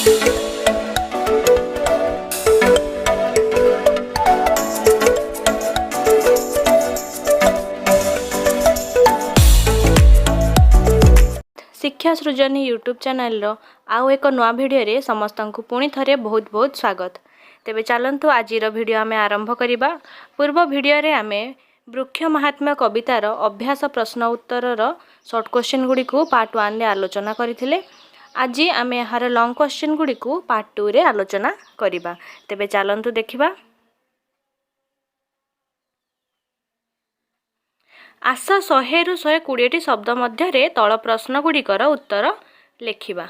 शिक्षा सृजनी YouTube channel आउ एक नुआ भिडियो समस्त को पुणी थे बहुत बहुत स्वागत। तेबे चलतु आज भिडियो आम आरंभ करवा। पूर्व भिडियो आम वृक्ष महात्म्य कवितार अभ्यास प्रश्न उत्तर शॉर्ट क्वेश्चन गुड़ी को पार्ट 1 रे आलोचना करथिले। आज आम यार लॉन्ग क्वेश्चन गुड़ी को पार्ट 2 रे आलोचना करवा। तेबे चलतु देखिबा। आस 100 रु 120 शब्द मध्य तल प्रश्न गुड़िकर उत्तर लेखिबा।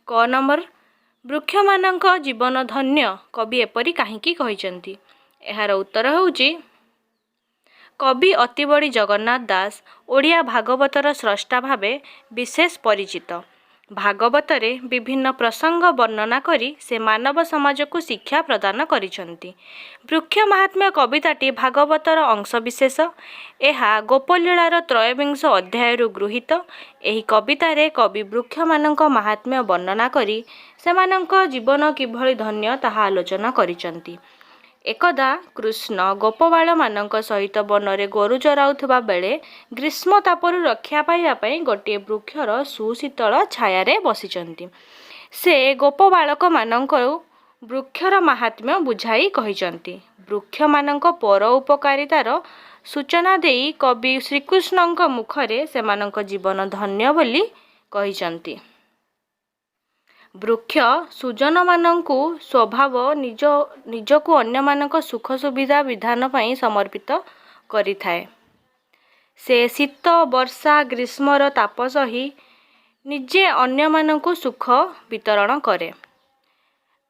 क नंबर वृक्ष मानक जीवन धन्य कवि एपरी काहींकी कहिसंती। एहार उत्तर होउची कवि अतिबड़ी जगन्नाथ दास ओडिया भागवतर स्रष्टा भावे विशेष परिचित। भागवतरे विभिन्न प्रसंग वर्णना करी से मानव समाज को शिक्षा प्रदान करिसंती। वृक्ष महात्म्य कविताटी भागवतर अंशविशेष। एहा गोपलीलार 23 अध्यायरु गृहीत। एही कवितारे कवि वृक्ष मानक महात्म्य वर्णना करी सेमानक जीवन किभଳି धन्य ताहा आलोचना करिसंती। एकदा कृष्ण गोपबाल मानक सहित वनरे गोरु चराउथबा बेले ग्रीष्म तापरु रक्षा पाइबा गोटे वृक्षर सुशीतल छायारे बसिचंती। से गोपबालक मानक वृक्षर महात्म्य बुझाई कहिचंती। वृक्ष मानक पर उपकारितार सूचना देई कवि श्रीकृष्णଙ୍କ मुखरे सेमानक जीवन धन्य बोली कहिचंती। वृक्ष सुजन मानंकु स्वभाव निजको अन्य मानक सुख सुविधा विधान पई समर्पित करिथाए। से शीत वर्षा ग्रीष्मर ताप सही निजे अन्य मानंकु सुख वितरण करे।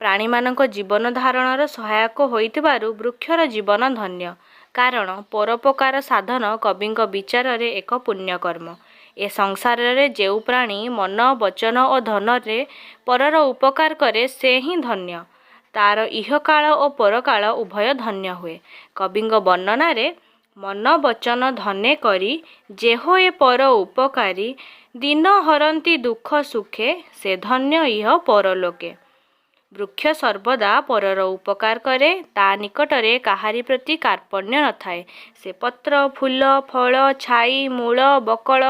प्राणी मानक जीवन धारणर सहायक होइतिबारु वृक्षर जीवन धन्य। कारण परोपकार साधन कविंक विचार रे एक पुण्य कर्म। ए संसार रे जेउ प्राणी मन वचन और धन रे परर उपकार करे से ही धन्य। तार इहकाल और परकाल उभय धन्य हुए। कविंक वर्णना रे मन वचन धने करी जेहो ए पर उपकारी दिन हरंती दुख सुखे से धन्य इह परलोके। वृक्ष सर्वदा परर उपकार करे। ता निकटरे काहारी प्रति कार्पण्य न थाए। से पत्र फूल फल छाई मूल बकल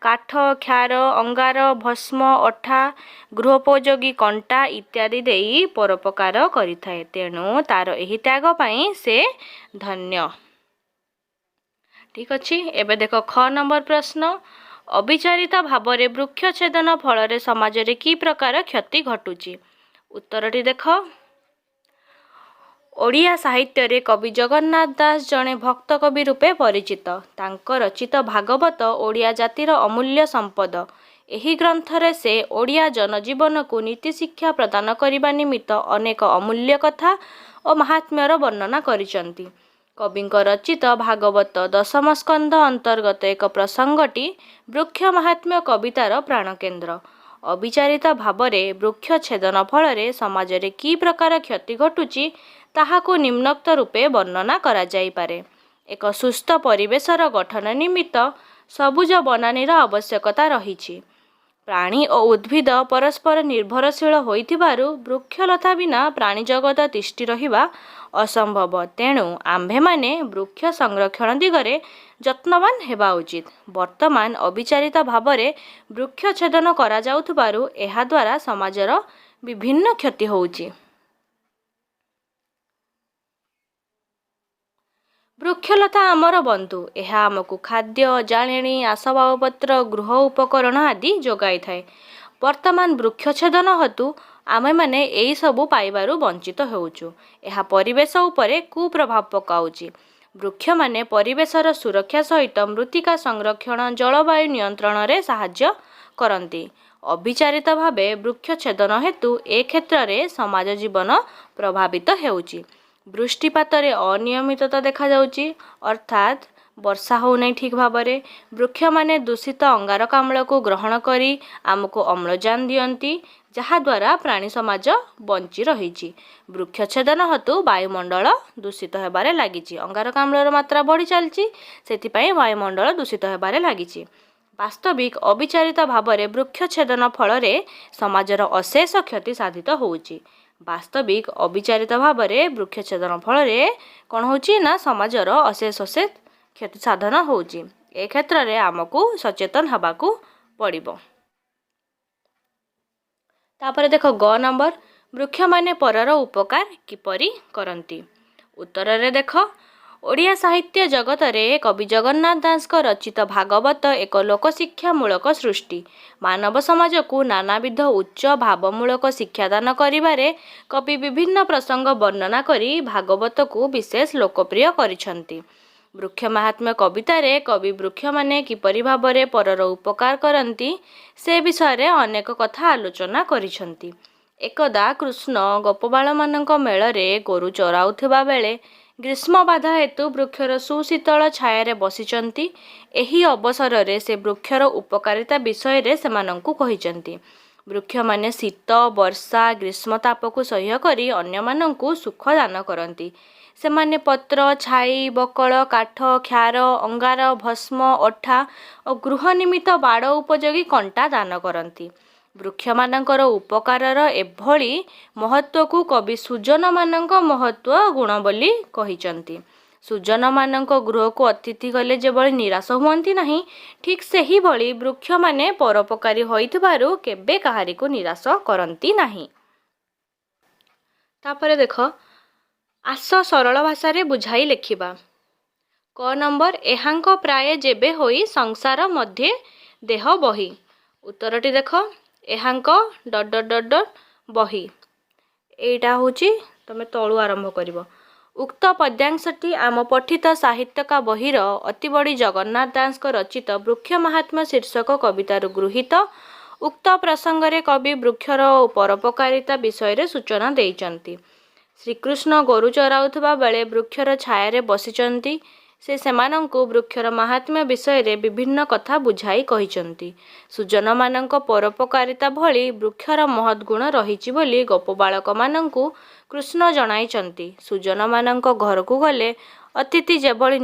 काठ क्षार अंगार भस्म अठा गृहोपयोगी कंटा इत्यादि देई परोपकार करिथाए। तेणु तार एही त्याग पई से धन्य। ठीक अछि। एबे देखो ख नंबर प्रश्न अविचारित भावरे वृक्ष छेदन फल समाज रे की प्रकार क्षति घटुची। उत्तरटी देख। ओडिया साहित्य रे कवि जगन्नाथ दास जड़े भक्त कवि रूपे परिचित। तांक रचित भागवत ओडिया जातिर अमूल्य संपद। एही ग्रंथरे से ओडिया जनजीवन को नीति शिक्षा प्रदान करने निमित्त अनेक अमूल्य कथा और महात्म्यर वर्णना करिसंती। कविंक रचित भागवत दशम स्कंध अंतर्गत एक प्रसंगटी वृक्ष महात्म्य कवितार प्राणकेन्द्र। अविचारित भावरे वृक्ष छेदन फल समाज रे की प्रकार क्षति घटुची ताहाको निम्नोक्त रूपे वर्णना करा जाई पारे। एक सुस्थ परिवेशर गठन निमित्त सबुज बनानीर आवश्यकता रहिछि। प्राणी और उद्भिद परस्पर निर्भरशील होइथिबारु वृक्षलता बिना प्राणी जगत तिष्ठि रहिबा असंभव। तेणु आम्भे माने वृक्ष संरक्षण दिगरे जत्नवान हेबा उचित। वर्तमान अविचारित भावरे वृक्ष छेदन करा जाउथबारु एहा द्वारा समाजर विभिन्न क्षति होउची। वृक्षलता आमर बंधु। यह आमको खाद्य जाणेनी आसबाबपत्र गृह उपकरण आदि जोगाई थाए। वर्तमान वृक्ष छेदन हेतु आमे माने एई सबु पाइबारु वंचित होउछु। यह परिवेश उपरे कुप्रभाव पकाउची। वृक्ष माने परिवेशर सुरक्षा सहित मृत्तिका संरक्षण जलवायु नियंत्रण रे साहाय्य करंती। अविचारित भावे वृक्ष छेदन हेतु ए क्षेत्र रे समाज जीवन प्रभावित हेउची। वृष्टिपातरे अनियमितता देखा जाउची। अर्थात वर्षा हो नहीं ठीक भावरे। वृक्ष माने दूषित अंगारकाम्ल को ग्रहण करी आमको अम्लजान दियंती जहाद्वारा प्राणी समाज बंची रही। वृक्ष छेदन हेतु वायुमंडल दूषित होबारे लागिछि। अंगारकाम्लर मात्रा बढ़ी चलछि। सेथिपाई वायुमंडल दूषित होबारे लागिछि। ବାସ୍ତବିକ ଅବିଚାରିତ ଭାବରେ ବୃକ୍ଷଛେଦନ ଫଳରେ ସମାଜର ଅଶେଷ କ୍ଷତି ସାଧିତ ହେଉଛି। ବାସ୍ତବିକ ଅବିଚାରିତ ଭାବରେ ବୃକ୍ଷଛେଦନ ଫଳରେ କ'ଣ ହେଉଛି ନା ସମାଜର ଅଶେଷ କ୍ଷତି ସାଧନ ହେଉଛି। ଏ କ୍ଷେତ୍ରରେ ଆମକୁ ସଚେତନ ହେବାକୁ ପଡ଼ିବ। ତାପରେ ଦେଖ ଗ ନମ୍ବର, ବୃକ୍ଷମାନେ ପରର ଉପକାର କିପରି କରନ୍ତି? ଉତ୍ତରରେ ଦେଖ, ଓଡ଼ିଆ ସାହିତ୍ୟ ଜଗତରେ କବି ଜଗନ୍ନାଥ ଦାସଙ୍କ ରଚିତ ଭାଗବତ ଏକ ଲୋକଶିକ୍ଷାମୂଳକ ସୃଷ୍ଟି। ମାନବ ସମାଜକୁ ନାନାବିଧ ଉଚ୍ଚ ଭାବମୂଳକ ଶିକ୍ଷାଦାନ କରିବାରେ କବି ବିଭିନ୍ନ ପ୍ରସଙ୍ଗ ବର୍ଣ୍ଣନା କରି ଭାଗବତକୁ ବିଶେଷ ଲୋକପ୍ରିୟ କରିଛନ୍ତି। ବୃକ୍ଷ ମାହାତ୍ମ୍ୟ କବିତାରେ କବି ବୃକ୍ଷମାନେ କିପରି ଭାବରେ ପରର ଉପକାର କରନ୍ତି ସେ ବିଷୟରେ ଅନେକ କଥା ଆଲୋଚନା କରିଛନ୍ତି। ଏକଦା କୃଷ୍ଣ ଗୋପବାଳମାନଙ୍କ ମେଳରେ ଗୋରୁ ଚରାଉଥିବା ବେଳେ ଗ୍ରୀଷ୍ମ ବାଧା ହେତୁ ବୃକ୍ଷର ସୁଶୀତଳ ଛାୟାରେ ବସିଛନ୍ତି। ଏହି ଅବସରରେ ସେ ବୃକ୍ଷର ଉପକାରିତା ବିଷୟରେ ସେମାନଙ୍କୁ କହିଛନ୍ତି। ବୃକ୍ଷମାନେ ଶୀତ, ବର୍ଷା, ଗ୍ରୀଷ୍ମ ତାପକୁ ସହ୍ୟ କରି ଅନ୍ୟମାନଙ୍କୁ ସୁଖ ଦାନ କରନ୍ତି। ସେମାନେ ପତ୍ର, ଛାଇ, ବକଳ, କାଠ, କ୍ଷାର, ଅଙ୍ଗାର, ଭସ୍ମ, ଅଠା ଓ ଗୃହ ନିମିତ୍ତ ବାଡ଼ ଉପଯୋଗୀ କଣ୍ଟା ଦାନ କରନ୍ତି। ବୃକ୍ଷମାନଙ୍କର ଉପକାରର ଏଭଳି ମହତ୍ତ୍ୱକୁ କବି ସୁଜନମାନଙ୍କ ମହତ୍ତ୍ୱ ଗୁଣ ବୋଲି କହିଛନ୍ତି। ସୁଜନମାନଙ୍କ ଗୃହକୁ ଅତିଥି ଗଲେ ଯେଭଳି ନିରାଶ ହୁଅନ୍ତି ନାହିଁ, ଠିକ୍ ସେହିଭଳି ବୃକ୍ଷମାନେ ପରୋପକାରୀ ହୋଇଥିବାରୁ କେବେ କାହାରିକୁ ନିରାଶ କରନ୍ତି ନାହିଁ। ତାପରେ ଦେଖ, ଆସ ସରଳ ଭାଷାରେ ବୁଝାଇ ଲେଖିବା। କ ନମ୍ବର, ଏହାଙ୍କ ପ୍ରାୟ ଯେବେ ହୋଇ ସଂସାର ମଧ୍ୟେ ଦେହ ବହି। ଉତ୍ତରଟି ଦେଖ, ଏହାଙ୍କ ... ବହି। ଏଇଟା ହେଉଛି ତମେ ତଳୁ ଆରମ୍ଭ କରିବ। ଉକ୍ତ ପଦ୍ୟାଂଶଟି ଆମ ପଠିତ ସାହିତ୍ୟକା ବହିର ଅତିବଡ଼ି ଜଗନ୍ନାଥ ଦାସଙ୍କ ରଚିତ ବୃକ୍ଷ ମାହାତ୍ମ୍ୟ ଶୀର୍ଷକ କବିତାରୁ ଗୃହୀତ। ଉକ୍ତ ପ୍ରସଙ୍ଗରେ କବି ବୃକ୍ଷର ପରୋପକାରିତା ବିଷୟରେ ସୂଚନା ଦେଇଛନ୍ତି। ଶ୍ରୀକୃଷ୍ଣ ଗୋରୁ ଚରାଉଥିବା ବେଳେ ବୃକ୍ଷର ଛାୟାରେ ବସିଛନ୍ତି। ସେ ସେମାନଙ୍କୁ ବୃକ୍ଷର ମାହାତ୍ମ୍ୟ ବିଷୟରେ ବିଭିନ୍ନ କଥା ବୁଝାଇ କହିଛନ୍ତି। ସୁଜନମାନଙ୍କ ପରୋପକାରିତା ଭଳି ବୃକ୍ଷର ମହତ୍ ଗୁଣ ରହିଛି ବୋଲି ଗୋପବାଳକମାନଙ୍କୁ କୃଷ୍ଣ ଜଣାଇଛନ୍ତି। ସୁଜନମାନଙ୍କ ଘରକୁ ଗଲେ ଅତିଥି ଯେଭଳି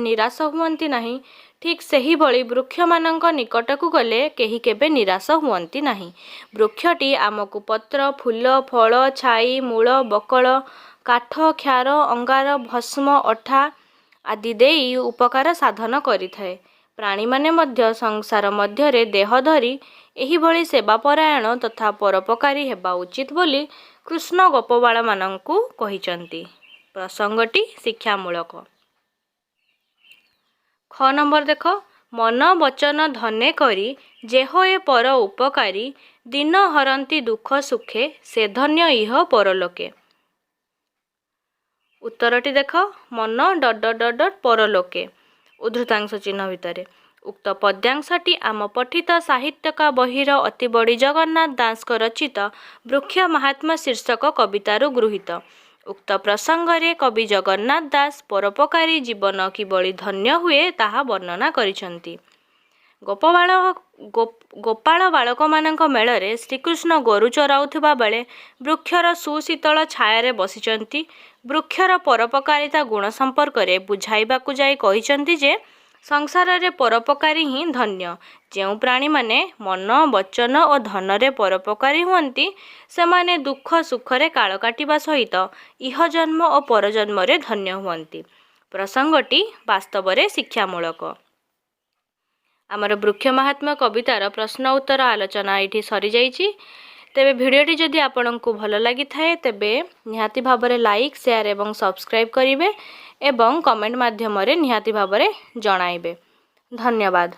ନିରାଶ ହୁଅନ୍ତି ନାହିଁ, ଠିକ୍ ସେହିଭଳି ବୃକ୍ଷମାନଙ୍କ ନିକଟକୁ ଗଲେ କେହି କେବେ ନିରାଶ ହୁଅନ୍ତି ନାହିଁ। ବୃକ୍ଷଟି ଆମକୁ ପତ୍ର, ଫୁଲ, ଫଳ, ଛାଇ, ମୂଳ, ବକଳ, କାଠ, କ୍ଷାର, ଅଙ୍ଗାର, ଭସ୍ମ, ଅଠା ଆଦି ଦେଇ ଉପକାର ସାଧନ କରିଥାଏ। ପ୍ରାଣୀମାନେ ମଧ୍ୟ ସଂସାର ମଧ୍ୟରେ ଦେହ ଧରି ଏହିଭଳି ସେବାପରାୟଣ ତଥା ପରୋପକାରୀ ହେବା ଉଚିତ ବୋଲି କୃଷ୍ଣ ଗୋପବାଳମାନଙ୍କୁ କହିଛନ୍ତି। ପ୍ରସଙ୍ଗଟି ଶିକ୍ଷାମୂଳକ। ଖ ନମ୍ବର ଦେଖ, ମନ ବଚନ ଧନେ କରି ଯେହୋଏ ପର ଉପକାରୀ, ଦିନ ହରନ୍ତି ଦୁଃଖ ସୁଖେ, ସେ ଧନ୍ୟ ଇହ ପରଲୋକେ। ଉତ୍ତରଟି ଦେଖ, ମନ ... ପରଲୋକେ ଉଦ୍ଧୃତାଂଶ ଚିହ୍ନ ଭିତରେ। ଉକ୍ତ ପଦ୍ୟାଂଶଟି ଆମ ପଠିତ ସାହିତ୍ୟକା ବହିର ଅତିବଡ଼ି ଜଗନ୍ନାଥ ଦାସଙ୍କ ରଚିତ ବୃକ୍ଷ ମାହାତ୍ମ୍ୟ ଶୀର୍ଷକ କବିତାରୁ ଗୃହୀତ। ଉକ୍ତ ପ୍ରସଙ୍ଗରେ କବି ଜଗନ୍ନାଥ ଦାସ ପରୋପକାରୀ ଜୀବନ କିଭଳି ଧନ୍ୟ ହୁଏ ତାହା ବର୍ଣ୍ଣନା କରିଛନ୍ତି। ଗୋପାଳ ବାଳକମାନଙ୍କ ମେଳରେ ଶ୍ରୀକୃଷ୍ଣ ଗୋରୁ ଚରାଉଥିବା ବେଳେ ବୃକ୍ଷର ସୁଶୀତଳ ଛାୟାରେ ବସିଛନ୍ତି। ବୃକ୍ଷର ପରୋପକାରିତା ଗୁଣ ସମ୍ପର୍କରେ ବୁଝାଇବାକୁ ଯାଇ କହିଛନ୍ତି ଯେ ସଂସାରରେ ପରୋପକାରୀ ହିଁ ଧନ୍ୟ। ଯେଉଁ ପ୍ରାଣୀମାନେ ମନ, ବଚନ ଓ ଧନରେ ପରୋପକାରୀ ହୁଅନ୍ତି ସେମାନେ ଦୁଃଖ ସୁଖରେ କାଳ କାଟିବା ସହିତ ଇହଜନ୍ମ ଓ ପରଜନ୍ମରେ ଧନ୍ୟ ହୁଅନ୍ତି। ପ୍ରସଙ୍ଗଟି ବାସ୍ତବରେ ଶିକ୍ଷାମୂଳକ। ଆମର ବୃକ୍ଷ ମାହାତ୍ମ୍ୟ କବିତାର ପ୍ରଶ୍ନ ଉତ୍ତର ଆଲୋଚନା ଏଇଠି ସରିଯାଇଛି। ତେବେ ଭିଡ଼ିଓଟି ଯଦି ଆପଣଙ୍କୁ ଭଲ ଲାଗିଥାଏ ତେବେ ନିହାତି ଭାବରେ ଲାଇକ୍, ସେୟାର ଏବଂ ସବସ୍କ୍ରାଇବ୍ କରିବେ ଏବଂ କମେଣ୍ଟ ମାଧ୍ୟମରେ ନିହାତି ଭାବରେ ଜଣାଇବେ। ଧନ୍ୟବାଦ।